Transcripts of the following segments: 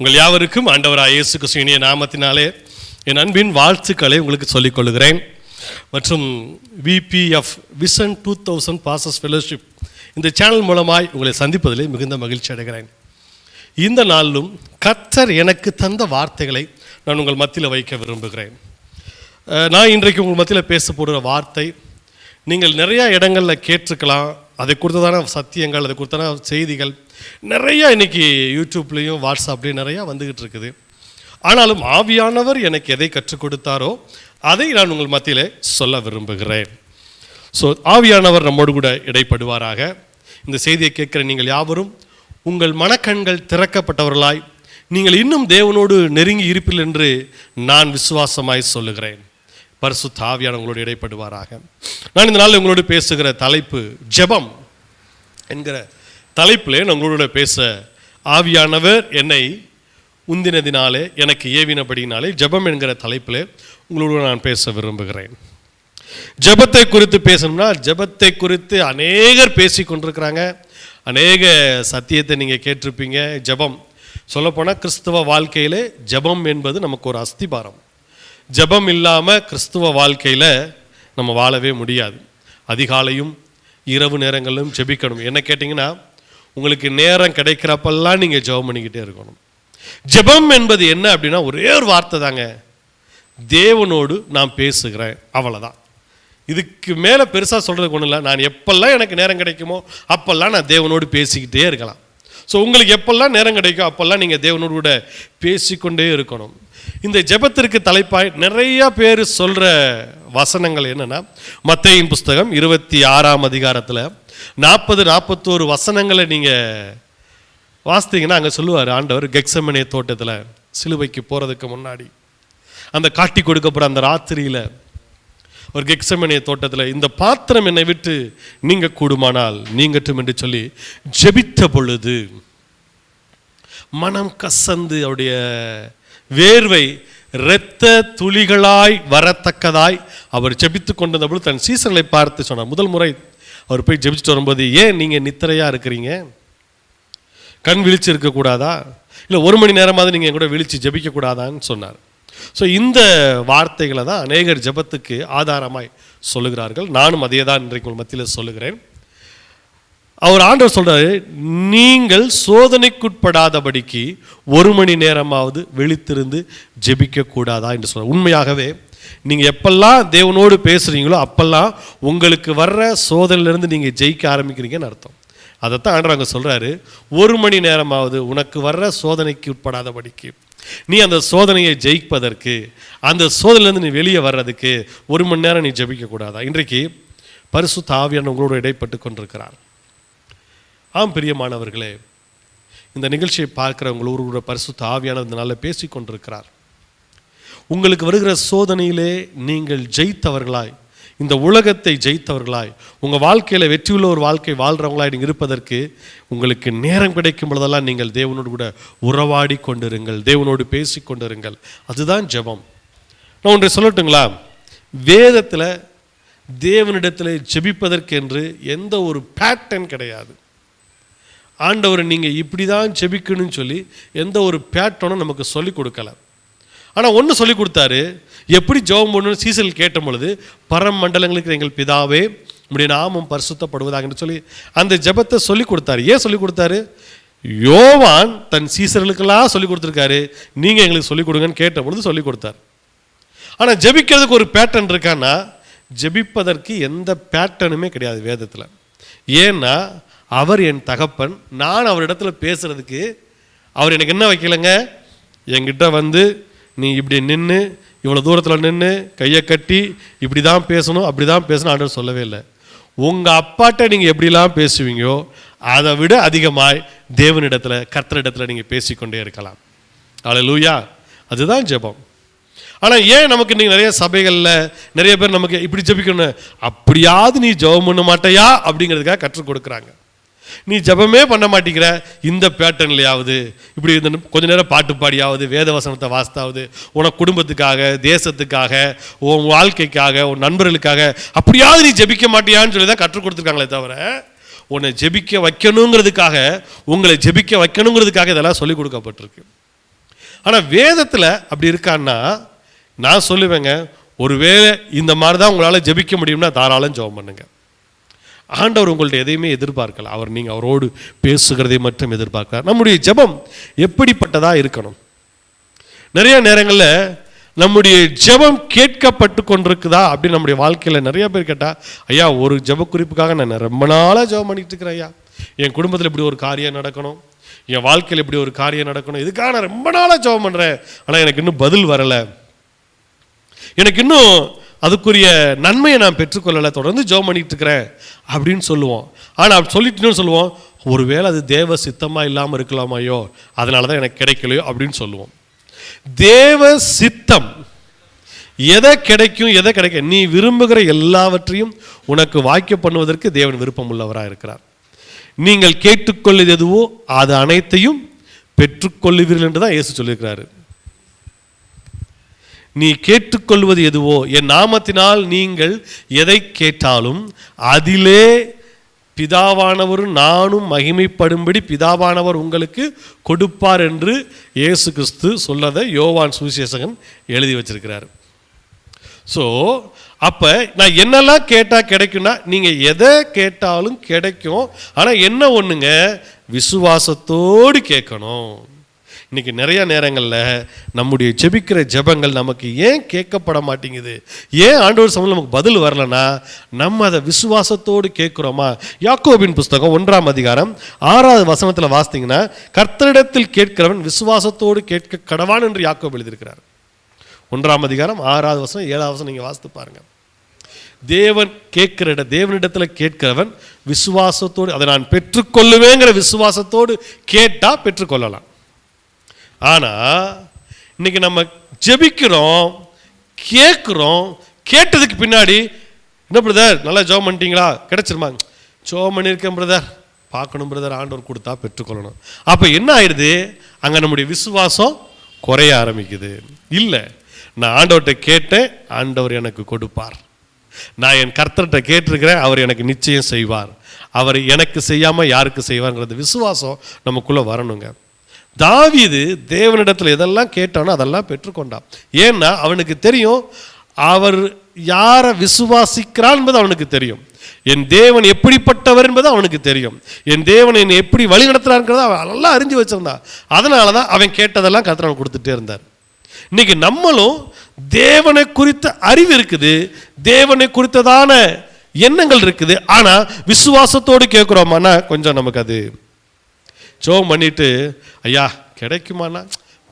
உங்கள் யாவருக்கும் ஆண்டவராகிய இயேசு கிறிஸ்துவின் இனிய நாமத்தினாலே என் அன்பின் வாழ்த்துக்களை உங்களுக்கு சொல்லிக் கொள்கிறேன். மற்றும் VPF விஷன் 2000 பாஸ்டர்ஸ் ஃபெலோஷிப் இந்த சேனல் மூலமாய் உங்களை சந்திப்பதிலே மிகுந்த மகிழ்ச்சி அடைகிறேன். இந்த நாளிலும் கர்த்தர் எனக்கு தந்த வார்த்தைகளை நான் உங்கள் மத்தியில் வைக்க விரும்புகிறேன். நான் இன்றைக்கு உங்கள் மத்தியில் பேச போடுற வார்த்தை நீங்கள் நிறையா இடங்களில் கேட்டிருக்கலாம். அதை குறித்ததான சத்தியங்கள், அதை குறித்தான செய்திகள் நிறையா இன்றைக்கி யூடியூப்லேயும் வாட்ஸ்அப்லேயும் நிறையா வந்துக்கிட்டு இருக்குது. ஆனாலும் ஆவியானவர் எனக்கு எதை கற்றுக் கொடுத்தாரோ அதை நான் உங்கள் மத்தியில் சொல்ல விரும்புகிறேன். ஸோ ஆவியானவர் நம்மோடு கூட இடைப்படுவாராக. இந்த செய்தியை கேட்குற நீங்கள் யாவரும் உங்கள் மனக்கண்கள் திறக்கப்பட்டவர்களாய் நீங்கள் இன்னும் தேவனோடு நெருங்கி இருப்பீர்கள் என்று நான் விசுவாசமாய் சொல்லுகிறேன். பரிசுத்த ஆவியானவர் உங்களோடு இடைப்படுவாராக. நான் இந்த நாளில் உங்களோடு பேசுகிற தலைப்பு ஜெபம் என்கிற தலைப்பிலே நான் உங்களோட பேச ஆவியானவர் என்னை உந்தினதினாலே எனக்கு ஏவினபடினாலே ஜெபம் என்கிற தலைப்பிலே உங்களோடு நான் பேச விரும்புகிறேன். ஜெபத்தை குறித்து பேசணும்னா ஜெபத்தை குறித்து அநேகர் பேசி கொண்டிருக்கிறாங்க. அநேக சத்தியத்தை நீங்கள் கேட்டிருப்பீங்க. ஜெபம் சொல்லப்போனால் கிறிஸ்துவ வாழ்க்கையிலே ஜெபம் என்பது நமக்கு ஒரு அஸ்திபாரம். ஜெபம் இல்லாமல் கிறிஸ்துவ வாழ்க்கையில் நம்ம வாழவே முடியாது. அதிகாலையும் இரவு நேரங்களிலும் ஜெபிக்கணும். என்ன கேட்டிங்கன்னா உங்களுக்கு நேரம் கிடைக்கிறப்பெல்லாம் நீங்கள் ஜெபம் பண்ணிக்கிட்டே இருக்கணும். ஜெபம் என்பது என்ன அப்படின்னா ஒரே ஒரு வார்த்தை தாங்க, தேவனோடு நான் பேசுகிறேன், அவ்வளோதான். இதுக்கு மேலே பெருசாக சொல்கிறதுக்கு ஒன்றும் இல்லை. நான் எப்பெல்லாம் எனக்கு நேரம் கிடைக்குமோ அப்போல்லாம் நான் தேவனோடு பேசிக்கிட்டே இருக்கலாம். ஸோ உங்களுக்கு எப்பெல்லாம் நேரம் கிடைக்கும் அப்போல்லாம் நீங்கள் தேவனோடு கூட பேசிக்கொண்டே இருக்கணும். இந்த ஜெபத்திற்கு தலைப்பாய் நிறைய பேர் சொல்கிற வசனங்கள் என்னென்னா, மத்தேயின் புஸ்தகம் 26ஆம் அதிகாரத்தில் 40-41 வசனங்களை நீங்கள் வாசித்தீங்கன்னா அங்கே சொல்லுவார் ஆண்டவர் கெத்செமனே தோட்டத்தில் சிலுவைக்கு போகிறதுக்கு முன்னாடி அந்த காட்டி கொடுக்கப்படுற அந்த ராத்திரியில் ஒரு கெத்செமனே தோட்டத்தில் இந்த பாத்திரம் என்னை விட்டு நீங்க கூடுமானால் நீங்கட்டும் என்று சொல்லி ஜெபித்த பொழுது மனம் கசந்து அவருடைய வேர்வை இரத்த துளிகளாய் வரத்தக்கதாய் அவர் ஜெபித்து கொண்டிருந்த பொழுது தன் சீசர்களை பார்த்து சொன்னார். முதல் முறை அவர் போய் ஜெபிச்சுட்டு வரும்போது, ஏன் நீங்கள் நித்திரையாக இருக்கிறீங்க? கண் விழிச்சு இருக்கக்கூடாதா? இல்லை 1 மணி நேரமாவது நீங்கள் கூட விழிச்சு ஜெபிக்கக்கூடாதான்னு சொன்னார். ஸோ இந்த வார்த்தைகளை தான் அநேகர் ஜெபத்துக்கு ஆதாரமாய் சொல்லுகிறார்கள். நானும் அதே தான் இன்றைக்கு உங்கள் மத்தியில் சொல்லுகிறேன். அவர் ஆண்டவர் சொல்கிறாரு, நீங்கள் சோதனைக்குட்படாதபடிக்கு 1 மணி நேரமாவது விழித்திருந்து ஜெபிக்கக்கூடாதா என்று சொல்கிறார். உண்மையாகவே நீங்கள் எப்பெல்லாம் தேவனோடு பேசுகிறீங்களோ அப்பெல்லாம் உங்களுக்கு வர்ற சோதனையிலேருந்து நீங்கள் ஜெயிக்க ஆரம்பிக்கிறீங்கன்னு அர்த்தம். அதைத்தான் ஆண்டவர் அங்கே சொல்கிறாரு, 1 மணி நேரமாவது உனக்கு வர்ற சோதனைக்கு உட்படாதபடிக்கு, நீ அந்த சோதனையை ஜெயிப்பதற்கு, அந்த சோதனையிலேருந்து நீ வெளியே வர்றதுக்கு 1 மணி நேரம் நீ ஜெபிக்கக்கூடாதா? இன்றைக்கு பரிசுத்த ஆவியானவர் உங்களோடு இடைப்பட்டு கொண்டிருக்கிறார். ஆம் பிரியமானவர்களே, இந்த நிகழ்ச்சியை பார்க்குறவங்களோட பரிசுத்த ஆவியானவர் இந்த நாளில் பேசி கொண்டிருக்கிறார். உங்களுக்கு வருகிற சோதனையிலே நீங்கள் ஜெயித்தவர்களாய், இந்த உலகத்தை ஜெயித்தவர்களாய், உங்கள் வாழ்க்கையில் வெற்றியுள்ள ஒரு வாழ்க்கை வாழ்கிறவங்களாய் நீங்கள் இருப்பதற்கு உங்களுக்கு நேரம் கிடைக்கும் பொழுதெல்லாம் நீங்கள் தேவனோடு கூட உறவாடி கொண்டிருங்கள், தேவனோடு பேசி கொண்டிருங்கள். அதுதான் ஜெபம். நான் ஒன்றை சொல்லட்டுங்களா? வேதத்தில் தேவனிடத்தில் ஜெபிப்பதற்கென்று எந்த ஒரு பேட்டர்ன் கிடையாது. ஆண்டவர் நீங்கள் இப்படி தான் ஜெபிக்கணும்னு சொல்லி எந்த ஒரு பேட்டர்னும் நமக்கு சொல்லிக் கொடுக்கல. ஆனால் ஒன்று சொல்லி கொடுத்தாரு, எப்படி ஜெபம் பண்ணணும்னு சீசர்கள் கேட்ட பொழுது, பரமண்டலங்களுக்கு எங்கள் பிதாவே உம்முடைய நாமம் பரிசுத்தப்படுவதாகன்னு சொல்லி அந்த ஜெபத்தை சொல்லி கொடுத்தாரு. ஏன் சொல்லி கொடுத்தாரு? யோவான் தன் சீசர்களுக்கெல்லாம் சொல்லி கொடுத்துருக்காரு, நீங்கள் எங்களுக்கு சொல்லிக் கொடுங்கன்னு கேட்ட பொழுது சொல்லி கொடுத்தார். ஆனால் ஜெபிக்கிறதுக்கு ஒரு பேட்டர்ன் இருக்கான்னா, ஜெபிப்பதற்கு எந்த பேட்டர்னுமே கிடையாது வேதத்தில். ஏன்னா அவர் என் தகப்பன், நான் அவரிடத்துல பேசுகிறதுக்கு அவர் எனக்கு என்ன வைக்கலைங்க, என்கிட்ட வந்து நீ இப்படி நின்று இவ்வளோ தூரத்தில் நின்று கையை கட்டி இப்படி தான் பேசணும் அப்படி தான் பேசணும் ஆண்டவர் சொல்லவே இல்லை. உங்கள் அப்பாட்ட நீங்கள் எப்படிலாம் பேசுவீங்கோ அதை விட அதிகமாய் தேவனிடத்தில் கர்த்தரிடத்தில் நீங்கள் பேசிக்கொண்டே இருக்கலாம். அல்லேலூயா. அதுதான் ஜெபம். ஆனால் ஏன் நமக்கு நீங்கள் நிறைய சபைகளில் நிறைய பேர் நமக்கு இப்படி ஜெபிக்கணும், அப்படியாவது நீ ஜெபம் பண்ண மாட்டையா அப்படிங்கிறதுக்காக கற்றுக் கொடுக்குறாங்க. நீ ஜெபமே பண்ண மாட்டேங்கிற, இந்த பேட்டர்ன்லையாவது இப்படி இந்த கொஞ்ச நேரம் பாட்டு பாடியாவது வேத வசனத்தை வாசித்தாவது உனக்கு குடும்பத்துக்காக, தேசத்துக்காக, உன் வாழ்க்கைக்காக, உன் நண்பர்களுக்காக அப்படியாவது நீ ஜெபிக்க மாட்டியான்னு சொல்லி தான் கற்றுக் கொடுத்துருக்காங்களே தவிர உன்னை ஜெபிக்க வைக்கணுங்கிறதுக்காக, உங்களை ஜெபிக்க வைக்கணுங்கிறதுக்காக இதெல்லாம் சொல்லிக் கொடுக்கப்பட்டிருக்கு. ஆனால் வேதத்தில் அப்படி இருக்கான்னா நான் சொல்லுவேங்க, ஒருவேளை இந்த மாதிரி தான் உங்களால் ஜெபிக்க முடியும்னா தாராளம் ஜெபம் பண்ணுங்க. ஆண்டவர் உங்கள்ட்ட எதையுமே எதிர்பார்க்கல. நீங்கள் அவரோடு பேசுகிறதை மட்டும் எதிர்பார்க்கிறார். நம்முடைய ஜெபம் எப்படிப்பட்டதாக இருக்கணும்? நிறைய நேரங்களில் நம்முடைய ஜெபம் கேட்கப்பட்டு கொண்டிருக்குதா அப்படின்னு நம்முடைய வாழ்க்கையில் நிறைய பேர் கேட்டால், ஐயா ஒரு ஜெப குறிப்புக்காக நான் ரொம்ப நாளாக ஜெபம் பண்ணிட்டு இருக்கிறேன் ஐயா, என் குடும்பத்தில் இப்படி ஒரு காரியம் நடக்கணும், என் வாழ்க்கையில் இப்படி ஒரு காரியம் நடக்கணும், இதுக்காக நான் ரொம்ப நாளாக ஜெபம் பண்ணுறேன், ஆனால் எனக்கு இன்னும் பதில் வரலை, எனக்கு இன்னும் அதுக்குரிய நன்மையை நான் பெற்றுக்கொள்ளலை, தொடர்ந்து ஜெபம் பண்ணிட்டு இருக்கிறேன் அப்படின்னு சொல்லுவோம். ஆனால் அப்படி சொல்லிட்டுன்னு சொல்லுவோம், ஒருவேளை அது தேவ சித்தமாக இல்லாமல் இருக்கலாமையோ, அதனால தான் எனக்கு கிடைக்கலையோ அப்படின்னு சொல்லுவோம். தேவ சித்தம் எதை கிடைக்கும், எதை கிடைக்க நீ விரும்புகிற எல்லாவற்றையும் உனக்கு வாய்க்க பண்ணுவதற்கு தேவன் விருப்பம் உள்ளவராக இருக்கிறார். நீங்கள் கேட்டுக்கொள்வது எதுவோ அது அனைத்தையும் பெற்றுக்கொள்ளுவீர்கள் என்று தான் இயேசு சொல்லியிருக்கிறாரு. நீ கேட்டுக்கொள்வது எதுவோ, என் நாமத்தினால் நீங்கள் எதை கேட்டாலும் அதிலே பிதாவானவரும் நானும் மகிமைப்படும்படி பிதாவானவர் உங்களுக்கு கொடுப்பார் என்று இயேசு கிறிஸ்து சொல்லதை யோவான் சுவிசேஷகன் எழுதி வச்சிருக்கிறார். ஸோ அப்போ நான் என்னெல்லாம் கேட்டால் கிடைக்கும்னா, நீங்கள் எதை கேட்டாலும் கிடைக்கும். ஆனால் என்ன ஒன்றுங்க, விசுவாசத்தோடு கேட்கணும். இன்றைக்கி நிறைய நேரங்களில் நம்முடைய ஜெபிக்கிற ஜெபங்கள் நமக்கு ஏன் கேட்கப்பட மாட்டேங்குது, ஏன் ஆண்டவர் சமூகம் நமக்கு பதில் வரலன்னா, நம்ம அதை விசுவாசத்தோடு கேட்குறோமா? யாக்கோபின் புஸ்தகம் 1ஆம் அதிகாரம் 6வது வசனத்தில் வாசித்தீங்கன்னா, கர்த்தரிடத்தில் கேட்கிறவன் விசுவாசத்தோடு கேட்க கடவான் என்று யாக்கோபு எழுதியிருக்கிறார். 1ஆம் அதிகாரம் 6வது வசனம் 7வது வசனம் நீங்கள் வாசித்து பாருங்கள். தேவனிடத்தில் கேட்கிறவன் விசுவாசத்தோடு, அதை நான் பெற்றுக்கொள்ளுவேங்கிற விசுவாசத்தோடு கேட்டால் பெற்றுக்கொள்ளலாம். ஆனால் இன்னைக்கு நம்ம ஜெபிக்கிறோம், கேட்குறோம், கேட்டதுக்கு பின்னாடி என்ன பிரதர் நல்லா ஜெபம் பண்ணிட்டீங்களா, கிடைச்சிருமா, ஜெபம் பண்ணியிருக்கேன் பிரதர், பார்க்கணும் பிரதர், ஆண்டவர் கொடுத்தா பெற்றுக்கொள்ளணும். அப்போ என்ன ஆயிடுது, அங்கே நம்முடைய விசுவாசம் குறைய ஆரம்பிக்குது. இல்லை, நான் ஆண்டவர்கிட்ட கேட்டேன், ஆண்டவர் எனக்கு கொடுப்பார், நான் என் கர்த்தர்கிட்ட கேட்டிருக்கிறேன், அவர் எனக்கு நிச்சயம் செய்வார், அவர் எனக்கு செய்யாமல் யாருக்கு செய்வார்ங்கிறது விசுவாசம் நமக்குள்ளே வரணுங்க. தாவீது தேவனிடத்தில் எதெல்லாம் கேட்டானோ அதெல்லாம் பெற்றுக்கொண்டான். ஏன்னா அவனுக்கு தெரியும் அவர் யாரை விசுவாசிக்கிறான் என்பது அவனுக்கு தெரியும், என் தேவன் எப்படிப்பட்டவர் என்பது அவனுக்கு தெரியும், என் தேவன் என்னை எப்படி வழி நடத்துறாருங்கிறத அவன் நல்லா அறிஞ்சு வச்சிருந்தான். அதனால தான் அவன் கேட்டதெல்லாம் கர்த்தர் அவன் கொடுத்துட்டே இருந்தார். இன்னைக்கு நம்மளும் தேவனை குறித்த அறிவு இருக்குது, தேவனை குறித்ததான எண்ணங்கள் இருக்குது, ஆனால் விசுவாசத்தோடு கேட்குறோமானா கொஞ்சம் நமக்கு அது ஜெபம் பண்ணிட்டு ஐயா கிடைக்குமாண்ணா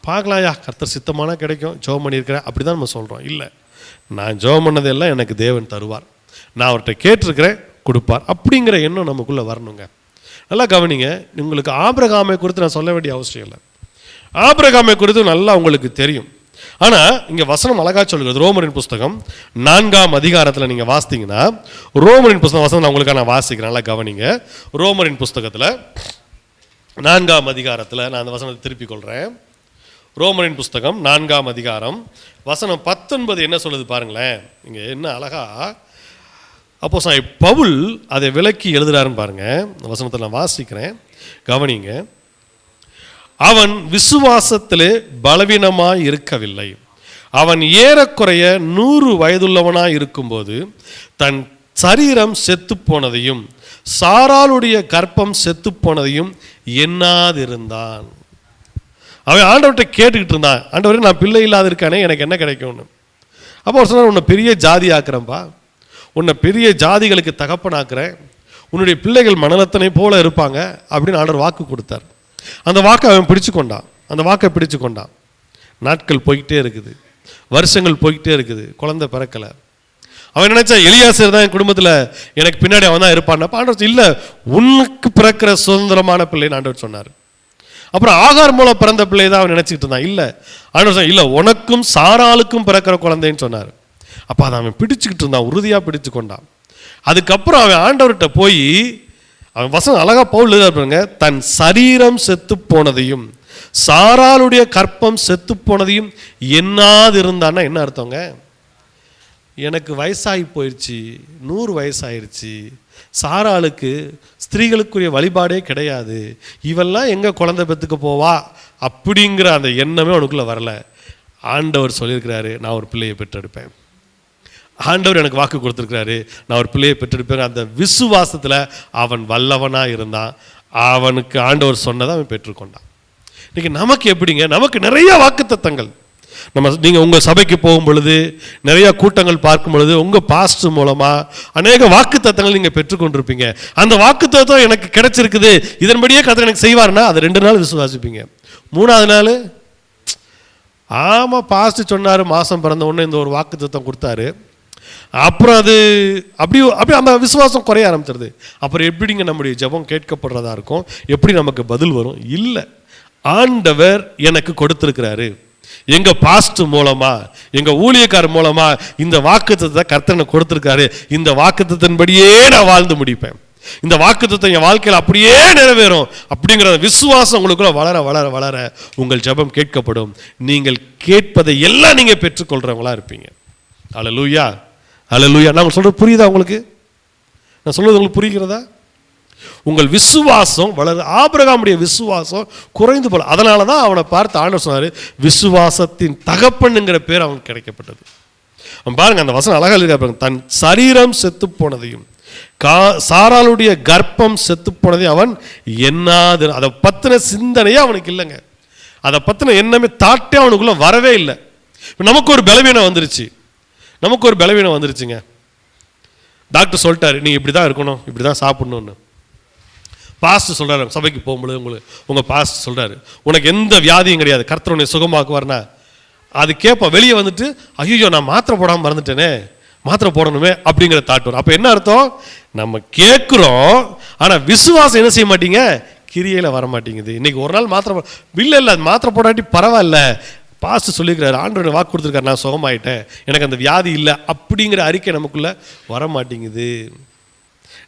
பார்க்கலாம், ஐயா கர்த்தர் சித்தமானா கிடைக்கும், ஜெபம் பண்ணியிருக்கிறேன் அப்படி தான் நம்ம சொல்கிறோம். இல்லை, நான் ஜெபம் பண்ணதெல்லாம் எனக்கு தேவன் தருவார், நான் அவர்கிட்ட கேட்டிருக்கிறேன் கொடுப்பார் அப்படிங்கிற எண்ணம் நமக்குள்ளே வரணுங்க. நல்லா கவனிங்க, உங்களுக்கு ஆபிரகாமை குறித்து நான் சொல்ல வேண்டிய அவசியம் இல்லை, ஆபிரகாமை குறித்து நல்லா உங்களுக்கு தெரியும். ஆனால் இங்கே வசனம் அழகாக சொல்லுகிறது. ரோமரின் புஸ்தகம் 4ஆம் அதிகாரத்தில் நீங்கள் வாசித்தீங்கன்னா, ரோமரின் புஸ்தகம் வசனம் நான் உங்களுக்காக நான் வாசிக்கிறேன், நல்லா கவனிங்க. ரோமரின் புஸ்தகத்தில் 4ஆம் அதிகாரத்தில் நான் அந்த வசனத்தை திருப்பிக் கொள்கிறேன். ரோமரின் புஸ்தகம் 4ஆம் அதிகாரம் வசனம் 19 என்ன சொல்லுது பாருங்களேன். இங்கே என்ன அழகா அப்போஸ்தலன் பவுல் அதை விளக்கி எழுதுறாருன்னு பாருங்க. வசனத்தை நான் வாசிக்கிறேன், கவனிங்க. அவன் விசுவாசத்திலே பலவீனமாய் இருக்கவில்லை, அவன் ஏறக்குறைய 100 வயதுள்ளவனாய் இருக்கும்போது தன் சரீரம் செத்து போனதையும் சாராளுடைய கர்ப்பம் செத்து போனதையும் எண்ணாதிருந்தான். அவன் ஆண்டவர்கிட்ட கேட்டுக்கிட்டு இருந்தான், ஆண்டவரே நான் பிள்ளை இல்லாத இருக்கானே, எனக்கு என்ன கிடைக்கும்னு. அப்போ அவர் சொன்னார், உன்னை பெரிய ஜாதி ஆக்குறேன்ப்பா, உன்னை பெரிய ஜாதிகளுக்கு தகப்பனாக்குறேன், உன்னுடைய பிள்ளைகள் மணலத்தனை போல இருப்பாங்க அப்படின்னு ஆண்டவர் வாக்கு கொடுத்தார். அந்த வாக்கை அவன் பிடிச்சு கொண்டான். நாட்கள் போய்கிட்டே இருக்குது, வருஷங்கள் போய்கிட்டே இருக்குது, குழந்தை பிறக்கலை. அவன் நினைச்சா எலியாசர் தான் என் குடும்பத்தில் எனக்கு பின்னாடி அவன் தான் இருப்பான். ஆண்டவர் இல்லை, உனக்கு பிறக்கிற சுதந்திரமான பிள்ளைன்னு ஆண்டவர் சொன்னார். அப்புறம் ஆகார் மூலம் பிறந்த பிள்ளை தான் அவன் நினைச்சிட்டு இருந்தான். இல்லை, ஆண்டவர் இல்லை, உனக்கும் சாராளுக்கும் பிறக்கிற குழந்தைன்னு சொன்னார். அப்போ அதை அவன் பிடிச்சிக்கிட்டு இருந்தான், உறுதியாக பிடிச்சு கொண்டான். அதுக்கப்புறம் அவன் ஆண்டவர்கிட்ட போய் அவன் வசனம் அழகா பவுல் எழுதுறாங்க, தன் சரீரம் செத்து போனதையும் சாராளுடைய கர்ப்பம் செத்து போனதையும் எண்ணாது இருந்தான்னா என்ன அர்த்தங்க? எனக்கு வயசாகி போயிடுச்சு, 100 வயசாயிருச்சு, சாராளுக்கு ஸ்திரீகளுக்குரிய வழிபாடே கிடையாது, இவெல்லாம் எங்கே குழந்தை பெற்றுக்க போவா அப்படிங்கிற அந்த எண்ணமே அவனுக்குள்ள வரல. ஆண்டவர் சொல்லியிருக்கிறாரு, நான் ஒரு பிள்ளையை பெற்றெடுப்பேன். ஆண்டவர் எனக்கு வாக்கு கொடுத்துருக்கிறாரு, நான் ஒரு பிள்ளையை பெற்றெடுப்பேன். அந்த விசுவாசத்தில் அவன் வல்லவனாக இருந்தான். அவனுக்கு ஆண்டவர் சொன்னதை அவன் பெற்றுக்கொண்டான். இன்னைக்கு நமக்கு எப்படிங்க? நமக்கு நிறைய வாக்குத்தத்தங்கள். நீங்கள் உங்கள் சபைக்கு போகும் பொழுது, நிறைய கூட்டங்கள் பார்க்கும் பொழுது, உங்கள் பாஸ்டர் மூலமாக அநேக வாக்குத்தத்தங்கள் நீங்கள் பெற்றுக்கொண்டிருப்பீங்க. அந்த வாக்குத்தத்தம் எனக்கு கிடைச்சிருக்குது, இதன்படியே கர்த்தர் எனக்கு செய்வார்னா அது 2 நாள் விசுவாசிப்பீங்க. 3ஆவது நாள், ஆமாம் பாஸ்டர் சொன்னார், மாதம் பிறந்த உடனே இந்த ஒரு வாக்குத்தத்தம் கொடுத்தாரு, அப்புறம் அது அப்படி அந்த விசுவாசம் குறைய ஆரம்பிச்சிருது. அப்புறம் எப்படிங்க நம்முடைய ஜெபம் கேட்கப்படுறதா இருக்கும்? எப்படி நமக்கு பதில் வரும்? இல்லை, ஆண்டவர் எனக்கு கொடுத்திருக்கிறாரு, எங்க பாஸ்டர் மூலமா, எங்க ஊழியக்காரர் மூலமா இந்த வாக்குத்தத்தத்தை கர்த்தர் கொடுத்திருக்காரு, இந்த வாக்குத்தத்தின்படியே நான் வாழ்ந்து முடிப்பேன், இந்த வாக்குத்தத்தம் என் வாழ்க்கையில் அப்படியே நிறைவேறும் அப்படிங்கிற விசுவாசம் உங்களுக்குள்ள வளர வளர வளர உங்கள் ஜெபம் கேட்கப்படும். நீங்கள் கேட்பதை எல்லாம் நீங்க பெற்றுக்கொள்றவங்களா இருப்பீங்க. அல்லேலூயா, அல்லேலூயா. நான் சொல்றது புரியுதா உங்களுக்கு? நான் சொல்றது உங்களுக்கு புரிகிறதா? உங்கள் விசுவாசம் வளர. ஆபிரகாமுடைய விசுவாசம் குறைந்து போல. அதனால தான் அவனை பார்த்து ஆண்டவர் சொன்னாரு, விசுவாசத்தின் தகப்பன்ங்கிற பேர் அவனுக்கு கிடைக்கப்பட்டது. அவன் பாருங்க, அந்த வசனம் அழகா இருக்க, தன் சரீரம் செத்து போனதையும் சாராளுடைய கர்ப்பம் செத்து போனதையும் அவன் எண்ணாது. அதை பத்தின சிந்தனையே அவனுக்கு இல்லைங்க. அதை பத்தின எண்ணமே தாட்டே அவனுக்குள்ள வரவே இல்லை. நமக்கு ஒரு பலவீனம் வந்துருச்சு, நமக்கு ஒரு பலவீனம் வந்துருச்சுங்க. டாக்டர் சொல்லிட்டாரு, நீ இப்படி தான் இருக்கணும், இப்படி தான் சாப்பிடணும்னு. பாஸ்டர் சொல்கிறாரு, சபைக்கு போகும்போது உங்கள் பாஸ்டர் சொல்கிறாரு, உனக்கு எந்த வியாதியும் கிடையாது, கர்த்தர் உன்னை சுகமாக்குவார்னா அது கேட்போம். வெளியே வந்துட்டு, ஐயோ நான் மாத்திரை போடாமல் மறந்துட்டேனே, மாத்திரை போடணுமே அப்படிங்கிற தாட் வரும். அப்போ என்ன அர்த்தம்? நம்ம கேட்குறோம், ஆனால் விசுவாசம் என்ன செய்ய மாட்டீங்க, கிரியையில் வர மாட்டேங்குது. இன்னைக்கு ஒரு நாள் மாத்திரை இல்லை அது மாத்திரை போடாட்டி பரவாயில்ல, பாஸ்டர் சொல்லியிருக்கிறாரு, ஆண்டவர் வாக்கு கொடுத்துருக்காரு, நான் சுகமாயிட்டேன், எனக்கு அந்த வியாதி இல்லை அப்படிங்கிற அறிக்கை நமக்குள்ளே வர மாட்டேங்குது.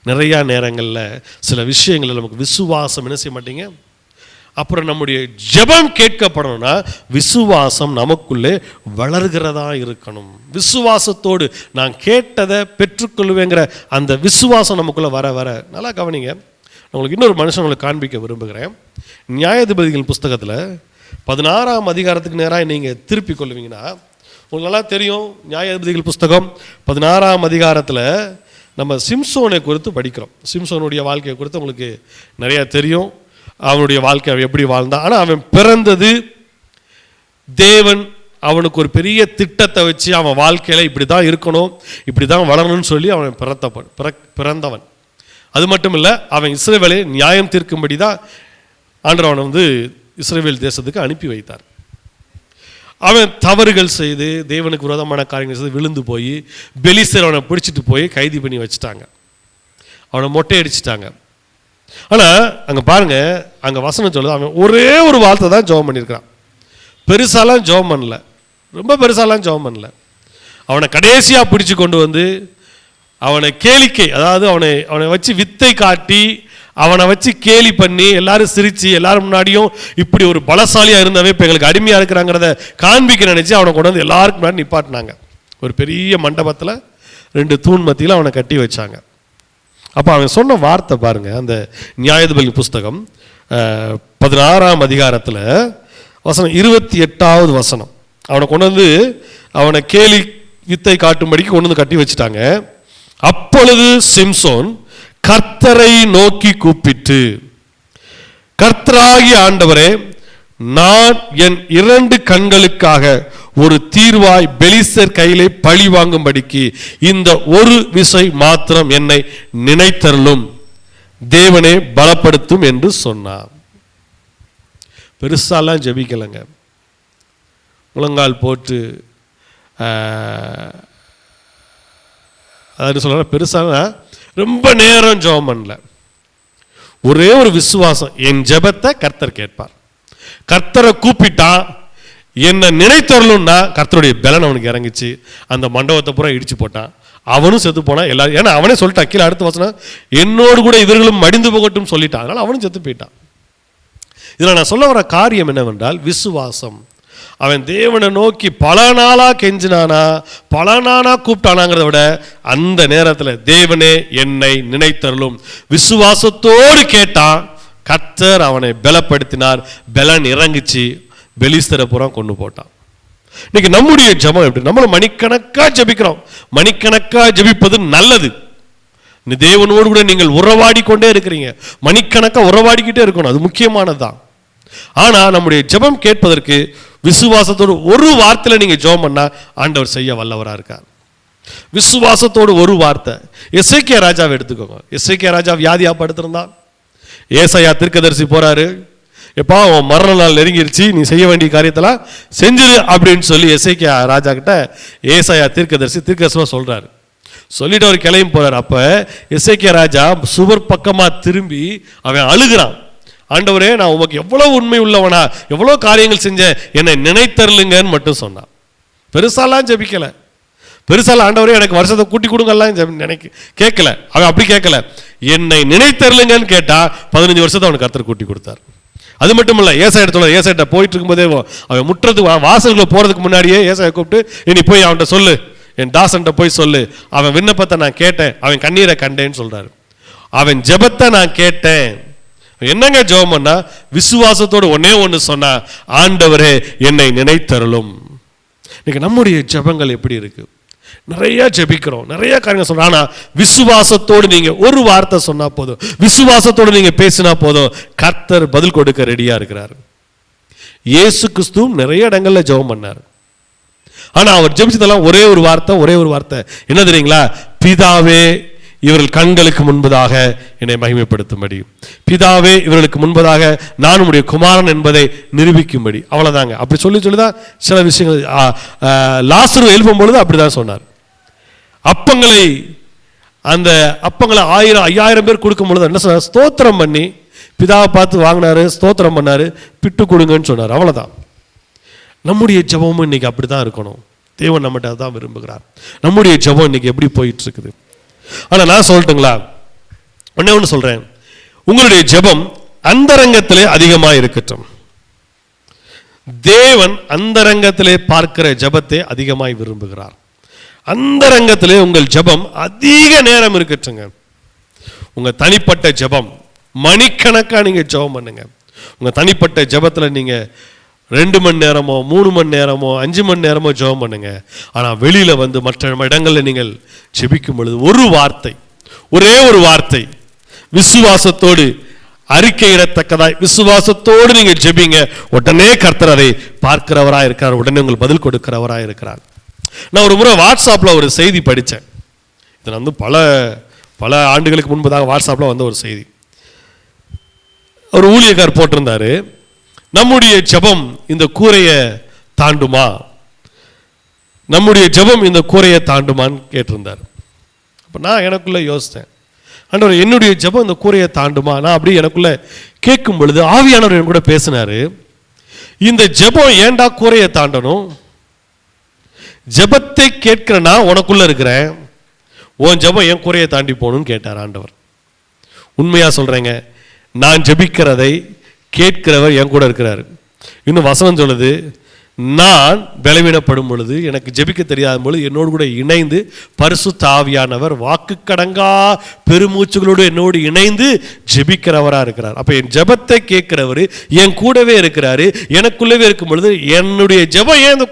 நிறையா நேரங்களில் சில விஷயங்களில் நமக்கு விசுவாசம் என்ன செய்ய மாட்டீங்க. அப்புறம் நம்முடைய ஜெபம் கேட்கப்படணும்னா விசுவாசம் நமக்குள்ளே வளர்கிறதா இருக்கணும். விசுவாசத்தோடு நான் கேட்டதை பெற்றுக்கொள்வேங்கிற அந்த விசுவாசம் நமக்குள்ளே வர வர. நல்லா கவனிங்க, உங்களுக்கு இன்னொரு மனுஷன் உங்களுக்கு காண்பிக்க விரும்புகிறேன். நியாயாதிபதிகள் புஸ்தகத்தில் 16ஆம் அதிகாரத்துக்கு நேராக நீங்கள் திருப்பி கொள்வீங்கன்னா உங்களுக்கு நல்லா தெரியும். நியாயாதிபதிகள் புஸ்தகம் 16ஆம் அதிகாரத்தில் நம்ம சிம்சோனை குறித்து படிக்கிறோம். சிம்சோனுடைய வாழ்க்கையை குறித்து உங்களுக்கு நிறையா தெரியும். அவனுடைய வாழ்க்கை அவன் எப்படி வாழ்ந்தான். ஆனால் அவன் பிறந்தது, தேவன் அவனுக்கு ஒரு பெரிய திட்டத்தை வச்சு அவன் வாழ்க்கையில் இப்படி தான் இருக்கணும், இப்படி தான் வளரணும்னு சொல்லி அவன் பிறந்தவன். அது மட்டும் இல்லை, அவன் இஸ்ரவேலை நியாயம் தீர்க்கும்படி தான் ஆண்டவர் அவனை இஸ்ரவேல் தேசத்துக்கு அனுப்பி வைத்தார். அவன் தவறுகள் செய்து தேவனுக்கு விரோதமான காரியங்கள் செய்து விழுந்து போய் பெலிஸ்தர் அவனை பிடிச்சிட்டு போய் கைது பண்ணி வச்சுட்டாங்க, அவனை மொட்டை அடிச்சிட்டாங்க. ஆனால் அங்கே பாருங்க, அங்கே வசனம் சொல்லுது, அவன் ஒரே ஒரு வார்த்தை தான் ஜெபம் பண்ணியிருக்கிறான். பெருசாலாம் ஜெபம் பண்ணல, ரொம்ப பெருசாலாம் ஜெபம் பண்ணல. அவனை கடைசியாக பிடிச்சி கொண்டு வந்து அவனை கேளிக்கை, அதாவது அவனை வச்சு வித்தை காட்டி அவனை வச்சு கேலி பண்ணி எல்லாரும் சிரித்து எல்லாரும் முன்னாடியும் இப்படி ஒரு பலசாலியாக இருந்தவே இப்போ எங்களுக்கு அடிமையாக இருக்கிறாங்கிறத காண்பிக்க நினச்சி அவனை கொண்டு வந்து எல்லாருக்கும் முன்னாடி நிப்பாட்டினாங்க. ஒரு பெரிய மண்டபத்தில் 2 தூண் மத்தியில் அவனை கட்டி வச்சாங்க. அப்போ அவன் சொன்ன வார்த்தை பாருங்க, அந்த நியாயாதிபதி புஸ்தகம் 16ஆம் அதிகாரத்தில் வசனம் 28வது வசனம். அவனை கொண்டு வந்து அவனை கேலி வித்தை காட்டும்படிக்கு கொண்டு வந்து கட்டி வச்சுட்டாங்க. அப்பொழுது சிம்சோன் கர்த்தரை நோக்கி கூப்பிட்டு, கர்த்தராகிய ஆண்டவரே, நான் என் 2 கண்களுக்காக ஒரு தீர்வாய் பெலிஸ்தர் கையிலே பழி வாங்கும்படிக்கு இந்த ஒரு விசை மாத்திரம் என்னை நினைத்தருளும், தேவனே பலப்படுத்தும் என்று சொன்னார். பெருசாலாம் ஜெபிக்கலைங்க, முழங்கால் போட்டு அதாவது சொல்ல பெருசாக ரொம்ப நேரம் ஜெபம் பண்ணல. ஒரே ஒரு விசுவாசம், என் ஜெபத்தை கர்த்தர் கேட்பார். கர்த்தரை கூப்பிட்டா என்னை நினைத்தரலும்னா கர்த்தருடைய பலன் அவனுக்கு இறங்கிச்சு. அந்த மண்டபத்தை பூரா இடிச்சு போட்டான், அவனும் செத்து போனான் எல்லாரும். ஏன்னா அவனே சொல்லிட்டான், கீழே அடுத்த வசனம், என்னோடு கூட இவர்களும் மடிந்து போகட்டும் சொல்லிட்டான். அதனால அவனும் செத்து போயிட்டான். இதில் நான் சொல்ல வர காரியம் என்னவென்றால் விசுவாசம். அவன் தேவனை நோக்கி பல நாளா கெஞ்சினானா, பல நாளா கூப்பிட்டானாங்கிறத விட அந்த நேரத்தில் தேவனே என்னை நினைத்தருளும் விசுவாசத்தோடு கேட்டான், கர்த்தர் அவனை பலப்படுத்தினார். பலன் இறங்கிச்சு, பெலிஸ்தரை பூரா கொண்டு போட்டான். இன்னைக்கு நம்முடைய ஜெபம் எப்படி? நம்மள மணிக்கணக்கா ஜெபிக்கிறோம். மணிக்கணக்கா ஜெபிப்பது நல்லது. தேவனோடு கூட நீங்கள் உறவாடி கொண்டே இருக்கிறீங்க. மணிக்கணக்கா உறவாடிக்கிட்டே இருக்கணும், அது முக்கியமானதுதான். ஆனா நம்முடைய ஜெபம் கேட்பதற்கு விசுவாசத்தோடு ஒரு வார்த்தையில நீங்க ஜெபம் பண்ணா ஆண்டவர் செய்ய வல்லவரா இருக்கார். விசுவாசத்தோடு ஒரு வார்த்தை. எசேக்கியா ராஜாவை எடுத்துக்கோங்க. எசேக்கியா ராஜா வியாதியா படுத்திருந்தான். ஏசாயா தீர்க்கதரிசி போறாரு, எப்பா உன் மரண நாள் நெருங்கிருச்சு, நீ செய்ய வேண்டிய காரியத்தெல்லாம் செஞ்சிரு அப்படின்னு சொல்லி எசேக்கியா ராஜா கிட்ட ஏசாயா தீர்க்கதரிசனமா சொல்றாரு. சொல்லிட்டு அவர் கிளம்பி போறாரு. அப்ப எசேக்கியா ராஜா சுவர் பக்கமா திரும்பி அவன் அழுகிறான். ஆண்டவரே, நான் உமக்கு எவ்வளவு உண்மை உள்ளவனா, எவ்வளவு காரியங்கள் செஞ்சேன், என்னை நினைத்தருளுங்கன்னு மட்டும் சொன்னான். பெருசாலாம் ஜெபிக்கல. பெருசால ஆண்டவரே எனக்கு வருஷத்தை கூட்டி கொடுங்கலாம் கேட்கல. அவன் அப்படி கேட்கல, என்னை நினைத்தருளுங்கன்னு கேட்டா 15 வருஷத்தை அவனுக்கு கர்த்தர் கூட்டி கொடுத்தார். அது மட்டும் இல்ல, ஏசாயிட்ட போயிட்டு இருக்கும்போதே அவன் முற்றத்துக்கு வாசல்களை போறதுக்கு முன்னாடியே ஏசாயை கூப்பிட்டு, நீ போய் அவன்கிட்ட சொல்லு, என் தாசன்கிட்ட போய் சொல்லு, அவன் விண்ணப்பத்தை நான் கேட்டேன், அவன் கண்ணீரை கண்டேன்னு சொல்றாரு. அவன் ஜெபத்தை நான் கேட்டேன். என்னங்க ஜெபம் பண்ணா? விசுவாசத்தோடு ஒன்னே ஒன்று சொன்னா, ஆண்டவரே என்னை நினைத்தருளும். இன்னைக்கு நம்முடைய ஜெபங்கள் எப்படி இருக்கு? நிறைய ஜெபிக்கிறோம், நிறைய காரியங்கள் சொல்றோம். ஆனா விசுவாசத்தோடு நீங்க ஒரு வார்த்தை சொன்னா போதும், விசுவாசத்தோடு நீங்க பேசினா போதும், கர்த்தர் பதில் கொடுக்க ரெடியா இருக்கிறார். இயேசு கிறிஸ்துவும் நிறைய இடங்கள்ல ஜெபம் பண்ணார். ஆனா அவர் ஜெபிச்சதெல்லாம் ஒரே ஒரு வார்த்தை. என்ன தெரியுங்களா? பிதாவே, இவர்கள் கண்களுக்கு முன்பதாக என்னை மகிமைப்படுத்தும்படி, பிதாவே இவர்களுக்கு முன்பதாக நான் உம்முடைய குமாரன் என்பதை நிரூபிக்கும்படி. அவ்வளவுதாங்க. அப்படி சொல்லிதான் சில விஷயங்கள். லாசரு எழுப்பும் பொழுது அப்படிதான் சொன்னார். அந்த அப்பங்களை 1000-5000 பேர் கொடுக்கும் பொழுது என்ன சொன்னார்? ஸ்தோத்திரம் பண்ணி பிதாவை பார்த்து வாங்கினாரு, ஸ்தோத்திரம் பண்ணாரு, பிட்டு கொடுங்கன்னு சொன்னார். அவ்வளவுதான். நம்முடைய ஜெபமும் இன்னைக்கு அப்படிதான் இருக்கணும். தேவன் நம்மகிட்ட தான் விரும்புகிறார். நம்முடைய ஜெபம் இன்னைக்கு எப்படி போயிட்டு இருக்குது? ஆனா நான் சொல்லட்டுங்களா, ஒண்ணு சொல்றேன், உங்களுடைய ஜெபம் அந்தரங்கத்திலே அதிகமா இருக்கட்டும். தேவன் அந்தரங்கத்திலே பார்க்கிற ஜெபத்தை அதிகமாய் விரும்புகிறார். அந்தரங்கத்திலே உங்கள் ஜெபம் அதிக நேரம் இருக்கட்டுங்க. உங்க தனிப்பட்ட ஜெபம் மணிக்கணக்கா நீங்க ஜெபம் பண்ணுங்க. உங்க தனிப்பட்ட ஜெபத்துல நீங்க 2 மணி நேரமோ 3 மணி நேரமோ 5 மணி நேரமோ ஜெபம் பண்ணுங்க. ஆனா வெளியில வந்து மற்ற இடங்கள்ல நீங்கள் ஜெபிக்கும் பொழுது ஒரே ஒரு வார்த்தை விசுவாசத்தோடு அறிக்கையிடத்தக்கதாய் விசுவாசத்தோடு நீங்க ஜெபிங்க. உடனே கர்த்தர் அதை பார்க்கிறவராய் இருக்கிறார், உடனே உங்களுக்கு பதில் கொடுக்கிறவராய் இருக்கிறார். நான் ஒரு முறை வாட்ஸ்அப்ல ஒரு செய்தி படித்தேன். இது வந்து பல ஆண்டுகளுக்கு முன்பதாக வாட்ஸ்அப்ல வந்த ஒரு செய்தி. ஒரு ஊழியக்கார் போட்டிருந்தாரு, நம்முடைய ஜெபம் இந்த கூரையை தாண்டுமா, நம்முடைய ஜெபம் இந்த கூரையை தாண்டுமான்னு கேட்டிருந்தார். அப்போ நான் எனக்குள்ள யோசித்தேன், ஆண்டவர் என்னுடைய ஜெபம் இந்த கூரையை தாண்டுமா? நான் அப்படி எனக்குள்ள கேட்கும் பொழுது ஆவியானவர் என் கூட பேசினாரு, இந்த ஜெபம் ஏண்டா கூரையை தாண்டணும்? ஜெபத்தை கேட்கிற நான் உனக்குள்ள இருக்கிறேன், உன் ஜெபம் என் கூரையை தாண்டி போகணும்னு கேட்டார் ஆண்டவர். உண்மையா சொல்றேங்க, நான் ஜெபிக்கிறதை கேட்கிறவர் என் கூட இருக்கிறாரு. இன்னும் வசனம் சொல்லுது, நான் பலவீனப்படும் பொழுது, எனக்கு ஜெபிக்க தெரியாத பொழுது என்னோடு கூட இணைந்து பரிசுத்த ஆவியானவர் வாக்கு கடங்கா பெருமூச்சுகளோடு என்னோடு இணைந்து ஜெபிக்கிறவரா இருக்கிறார். அப்ப என் ஜெபத்தை கேட்கிறவர் என் கூடவே இருக்கிறாரு, எனக்குள்ளவே இருக்கும் பொழுது என்னுடைய ஜெபம் ஏன் இந்த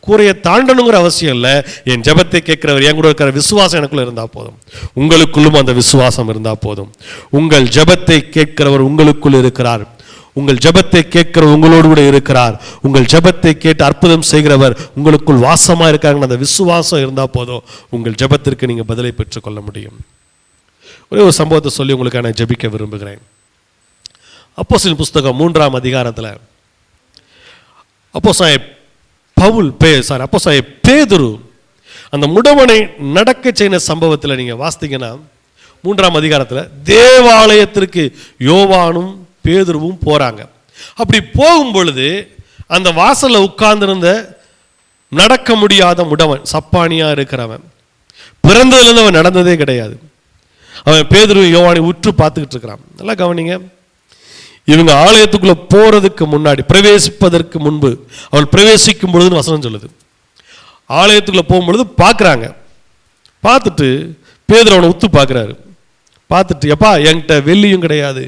கூரையை தாண்டணுங்கிற அவசியம் இல்லை. என் ஜெபத்தை கேட்கிறவர் என் கூட இருக்கிற விசுவாசம் எனக்குள்ள இருந்தா போதும். உங்களுக்குள்ளும் அந்த விசுவாசம் இருந்தா போதும். உங்கள் ஜெபத்தை கேட்கிறவர் உங்களுக்குள் இருக்கிறார். உங்கள் ஜெபத்தை கேட்கிற உங்களோடு கூட இருக்கிறார். உங்கள் ஜெபத்தை கேட்டு அற்புதம் செய்கிறவர் உங்களுக்குள் வாசமா இருக்காங்க. அந்த விசுவாசம் இருந்தா போதும், உங்கள் ஜெபத்திற்கு நீங்க பதிலை பெற்றுக் கொள்ள முடியும். ஒரே ஒரு சம்பவத்தை சொல்லி உங்களுக்கு நான் ஜெபிக்க விரும்புகிறேன். அப்போஸ்தலர் புஸ்தகம் 3ஆம் அதிகாரத்தில் அப்போஸ்தலர் பேதுரு அந்த முடவனை நடக்க செய்த சம்பவத்தில் நீங்க வாசித்தீங்கன்னா 3ஆம் அதிகாரத்தில் தேவாலயத்திற்கு யோவானும் பேதுருவும் போறாங்க. அப்படி போகும் பொழுது அந்த வாசல்ல உட்கார்ந்திருந்த நடக்க முடியாத முடவன், சப்பானியா இருக்கிறவன், பிறந்ததுலேருந்து அவன் நடந்ததே கிடையாது. அவன் பேதுரு யோவானை உற்று பார்த்துக்கிட்டு இருக்கிறான். நல்லா கவனிங்க, இவங்க ஆலயத்துக்குள்ள போறதுக்கு முன்னாடி, பிரவேசிப்பதற்கு முன்பு, அவள் பிரவேசிக்கும் பொழுதுன்னு வசனம் சொல்லுது, ஆலயத்துக்குள்ள போகும்பொழுது பார்க்குறாங்க. பார்த்துட்டு பேதுரு அவனை உத்து பார்க்குறாரு. பார்த்துட்டு, எப்பா என்கிட்ட வெள்ளியும் கிடையாது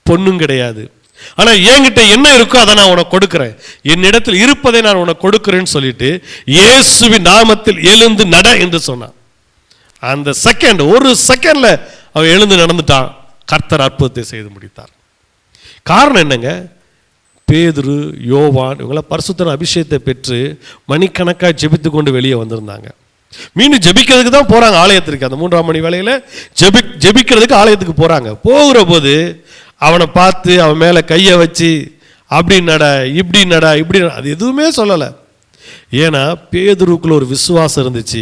பொண்ணும் கிடையாது. ஆனா என்கிட்ட என்ன இருக்கோ அதை நான் உனக்கு கொடுக்கிறேன், என்னிடத்தில் இருப்பதை நான் உனக்கு கொடுக்கிறேன்னு சொல்லிட்டு இயேசுவின் நாமத்தில் எழுந்து நட என்று சொன்னான். அந்த செகண்ட், ஒரு செகண்ட்ல அவன் எழுந்து நடந்துட்டான். கர்த்தர் அற்புதத்தை செய்து முடித்தார். காரணம் என்னங்க? பேதுரு, யோவான் இவங்களாம் பரிசுத்தர் அபிஷேகத்தை பெற்று மணிக்கணக்காக ஜெபித்து கொண்டு வெளியே வந்திருந்தாங்க. மீண்டும் ஜெபிக்கிறதுக்கு தான் போறாங்க ஆலயத்திற்கு. அந்த 3ஆம் மணி வேளையில ஜெபிக்கிறதுக்கு ஆலயத்துக்கு போறாங்க. போகிற போது அவனை பார்த்து அவன் மேல கையை வச்சு அப்படி நட, இப்படி நட, இப்படி அது எதுவுமே சொல்லலை. ஏன்னா பேதுருக்குள்ள ஒரு விசுவாசம் இருந்துச்சு.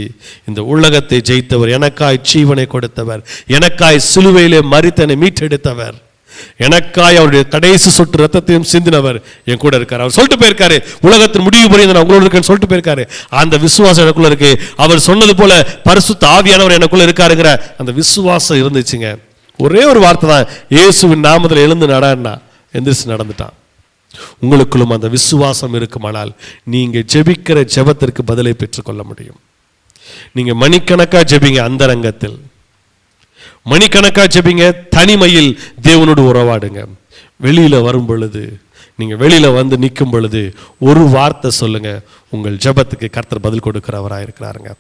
இந்த உலகத்தை ஜெயித்தவர், எனக்காய் ஜீவனை கொடுத்தவர், எனக்காய் சிலுவையிலே மரித்தனை மீட்டெடுத்தவர், எனக்காய் அவருடைய கடைசி சொட்டு ரத்தத்தையும் சிந்தினவர் என் கூட இருக்கார். அவர் சொல்லிட்டு போயிருக்காரு, உலகத்தின் முடிவு புரிந்து நான் உங்களோட இருக்கேன்னு சொல்லிட்டு போயிருக்காரு. அந்த விசுவாசம் எனக்குள்ள இருக்கு. அவர் சொன்னது போல பரிசுத்த ஆவியானவர் எனக்குள்ள இருக்காருங்கிற அந்த விசுவாசம் இருந்துச்சுங்க. ஒரே ஒரு வார்த்தை தான், இயேசுவின் நாமத்தில் எழுந்து நடன்னா எந்திரிச்சு நடந்துட்டான். உங்களுக்குள்ளும் அந்த விசுவாசம் இருக்குமானால் நீங்க ஜெபிக்கிற ஜெபத்திற்கு பதிலை பெற்றுக்கொள்ள முடியும். நீங்க மணிக்கணக்கா ஜெபிங்க, அந்தரங்கத்தில் மணிக்கணக்கா ஜெபிங்க, தனிமையில் தேவனோடு உறவாடுங்க. வெளியில வரும் பொழுது, நீங்க வெளியில வந்து நிற்கும் பொழுது ஒரு வார்த்தை சொல்லுங்க, உங்கள் ஜெபத்துக்கு கர்த்தர் பதில் கொடுக்கிறவராக இருக்கிறாருங்க.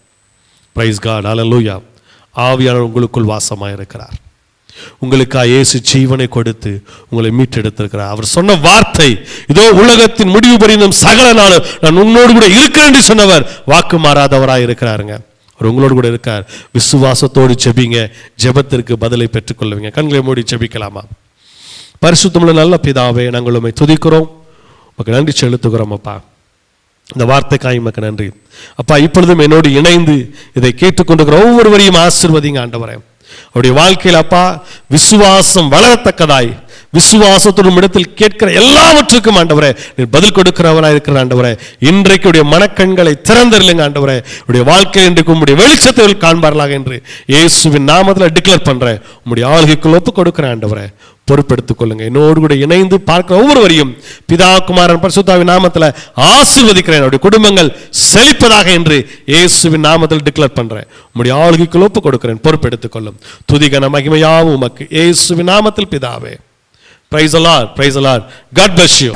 பிரைஸ் காட், ஹல்லேலூயா. ஆவியானவர் உங்களுக்குள் வாசமாக இருக்கிறார். உங்களுக்காக இயேசு ஜீவனை கொடுத்து உங்களை மீட்டெடுத்திருக்கிறார். அவர் சொன்ன வார்த்தை, இதோ உலகத்தின் முடிவு பரிந்தும் சகல நாளும் நான் உன்னோடு கூட இருக்கிறேன் என்று சொன்னவர் வாக்கு மாறாதவராக இருக்கிறாருங்க. அவர் உங்களோடு கூட இருக்கார். விசுவாசத்தோடு ஜெபிங்க, ஜெபத்திற்கு பதிலை பெற்றுக்கொள்ளுவீங்க. கண்களை மூடி ஜெபிக்கலாமா? பரிசுத்தமுள்ள நல்ல பிதாவே, நாங்கள் உம்மை துதிக்கிறோம், உமக்கு நன்றி செலுத்துகிறோம். அப்பா, இந்த வார்த்தைக்காய் உமக்கு நன்றி. அப்பா, இப்பொழுதும் என்னோடு இணைந்து இதை கேட்டுக்கொண்டிருக்கிற ஒவ்வொருவரையும் ஆசீர்வதிங்க ஆண்டவரே. அவருடைய வாழ்க்கையில் அப்பா விசுவாசம் வளரத்தக்கதாய், விசுவாசத்தோடும் இடத்தில் கேட்கிற எல்லாவற்றுக்கும் ஆண்டவரே நீர் பதில் கொடுக்கிறவராய் இருக்கிற ஆண்டவரே, இன்றைக்கு உடைய மனக்கண்களை திறந்திருங்க ஆண்டவரே. உடைய வாழ்க்கை இன்றைக்கு உம்முடைய வெளிச்சத்தை காண்பார்களாக என்று இயேசுவின் நாமத்தில் டிக்ளேர் பண்றேன். உம்முடைய ஆளுகைக்குள் ஒப்பு கொடுக்கிறேன் ஆண்டவரே, பொறுப்பெடுத்துக் கொள்ளுங்க. என்னோடு கூட இணைந்து பார்க்கிற ஒவ்வொருவரையும் பிதா, குமாரன், பரிசுத்தாவின் நாமத்தில் ஆசீர்வதிக்கிறேன். அவருடைய குடும்பங்கள் செழிப்பதாக என்று இயேசுவின் நாமத்தில் டிக்ளேர் பண்றேன். உம்முடைய ஆளுகைக்குள் ஒப்பு கொடுக்கிறேன், பொறுப்பெடுத்துக் கொள்ளும். துதிகன மகிமையாவும் உமக்கு இயேசுவின் நாமத்தில் பிதாவே. Praise the Lord, praise the Lord. God bless you.